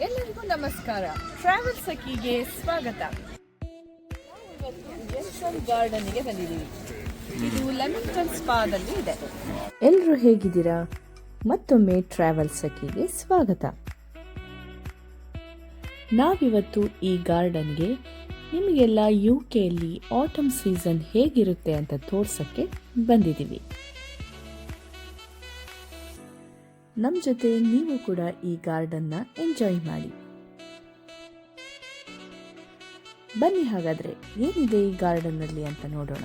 ಎಲ್ಲರಿಗೂ ನಮಸ್ಕಾರ. ಟ್ರಾವೆಲ್ ಸಖಿಗೆ ಸ್ವಾಗತ. ವೆಸ್ಟರ್ನ್ ಗಾರ್ಡನ್ಗೆ ಬಂದಿದ್ದೀವಿ. ಇದು ಲೆಮಿಂಗ್ಟನ್ ಸ್ಪಾದಲ್ಲಿ ಇದೆ. ಎಲ್ಲರೂ ಹೇಗಿದ್ದೀರಾ? ಮತ್ತೊಮ್ಮೆ ಟ್ರಾವೆಲ್ ಸಖಿಗೆ ಸ್ವಾಗತ. ನಾವಿವತ್ತು ಈ ಗಾರ್ಡನ್ಗೆ ನಿಮಗೆಲ್ಲ UK ಆಟಮ್ ಸೀಸನ್ ಹೇಗಿರುತ್ತೆ ಅಂತ ತೋರ್ಸಕ್ಕೆ ಬಂದಿದ್ದೀವಿ. ನಮ್ಮ ಜೊತೆ ನೀವು ಕೂಡ ಈ ಗಾರ್ಡನ್ನ ಎಂಜಾಯ್ ಮಾಡಿ. ಬನ್ನಿ ಹಾಗಾದ್ರೆ ಏನಿದೆ ಈ ಗಾರ್ಡನ್ನಲ್ಲಿ ಅಂತ ನೋಡೋಣ.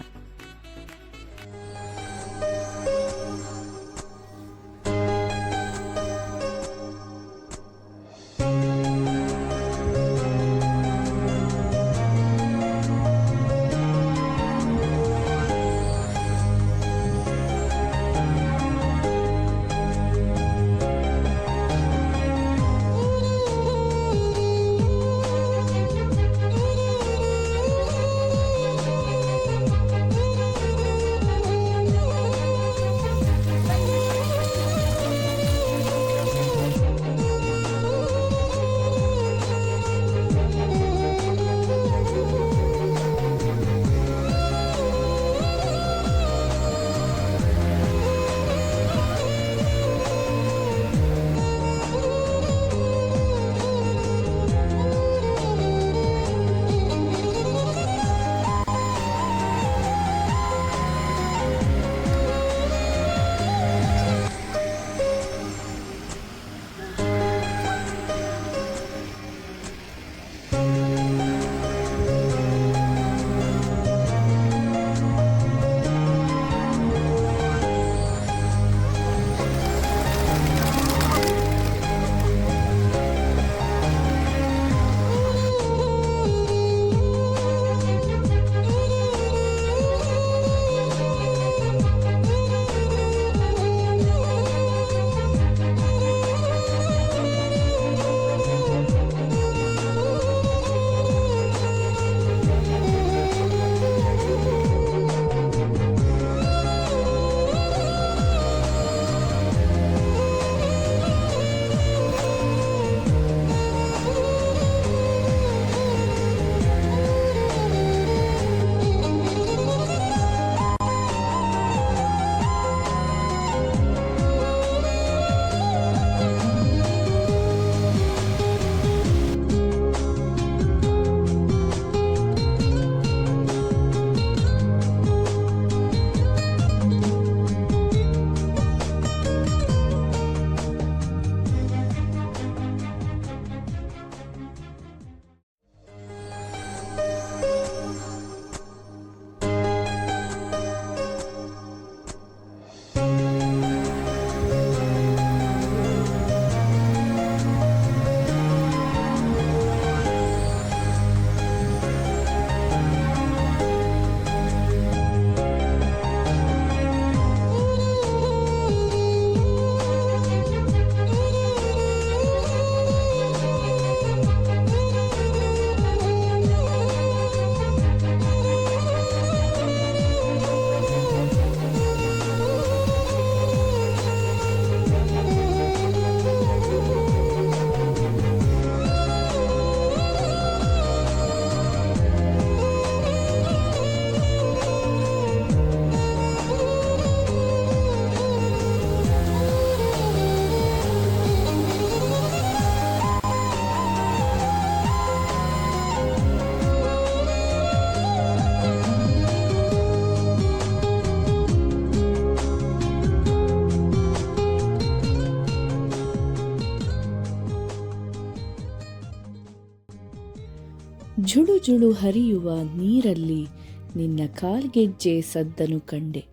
ಜುಳು ಜುಳು ಹರಿಯುವ ನೀರಲ್ಲಿ ನಿನ್ನ ಕಾಲ್ಗೆಜ್ಜೆ ಸದ್ದನು ಕಂಡೆ.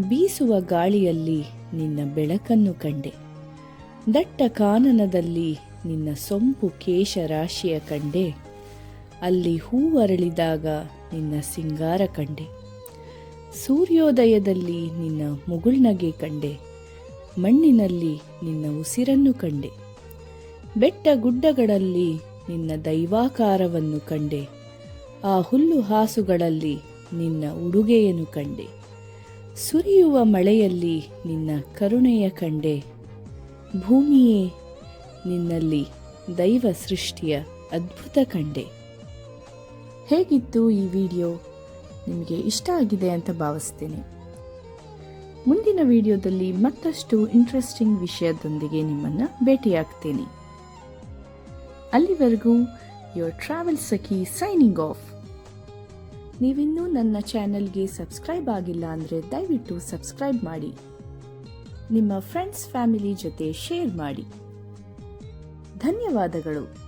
ಬೀಸುವ ಗಾಳಿಯಲ್ಲಿ ನಿನ್ನ ಬೆಳಕನ್ನು ಕಂಡೆ. ದಟ್ಟ ಕಾನನದಲ್ಲಿ ನಿನ್ನ ಸೊಂಪು ಕೇಶರಾಶಿಯ ಕಂಡೆ. ಅಲ್ಲಿ ಹೂವರಳಿದಾಗ ನಿನ್ನ ಸಿಂಗಾರ ಕಂಡೆ. ಸೂರ್ಯೋದಯದಲ್ಲಿ ನಿನ್ನ ಮುಗುಳ್ನಗೆ ಕಂಡೆ. ಮಣ್ಣಿನಲ್ಲಿ ನಿನ್ನ ಉಸಿರನ್ನು ಕಂಡೆ. ಬೆಟ್ಟ ಗುಡ್ಡಗಳಲ್ಲಿ ನಿನ್ನ ದೈವಾಕಾರವನ್ನು ಕಂಡೆ. ಆ ಹುಲ್ಲು ಹಾಸುಗಳಲ್ಲಿ ನಿನ್ನ ಉಡುಗೆಯನ್ನು ಕಂಡೆ. ಸುರಿಯುವ ಮಳೆಯಲ್ಲಿ ನಿನ್ನ ಕರುಣೆಯ ಕಂಡೆ. ಭೂಮಿಯೇ, ನಿನ್ನಲ್ಲಿ ದೈವ ಸೃಷ್ಟಿಯ ಅದ್ಭುತ ಕಂಡೆ. ಹೇಗಿತ್ತು ಈ ವಿಡಿಯೋ? ನಿಮಗೆ ಇಷ್ಟ ಆಗಿದೆ ಅಂತ ಭಾವಿಸ್ತೇನೆ. ಮುಂದಿನ ವಿಡಿಯೋದಲ್ಲಿ ಮತ್ತಷ್ಟು ಇಂಟ್ರೆಸ್ಟಿಂಗ್ ವಿಷಯದೊಂದಿಗೆ ನಿಮ್ಮನ್ನು ಭೇಟಿಯಾಗ್ತೇನೆ. ಅಲ್ಲಿವರೆಗೂ your travel Sakhi signing off. ನೀವಿನ್ನೂ ನನ್ನ ಚಾನೆಲ್ಗೆ ಸಬ್ಸ್ಕ್ರೈಬ್ ಆಗಿಲ್ಲ ಅಂದರೆ ದಯವಿಟ್ಟು ಸಬ್ಸ್ಕ್ರೈಬ್ ಮಾಡಿ. ನಿಮ್ಮ ಫ್ರೆಂಡ್ಸ್ ಫ್ಯಾಮಿಲಿ ಜೊತೆ ಶೇರ್ ಮಾಡಿ. ಧನ್ಯವಾದಗಳು.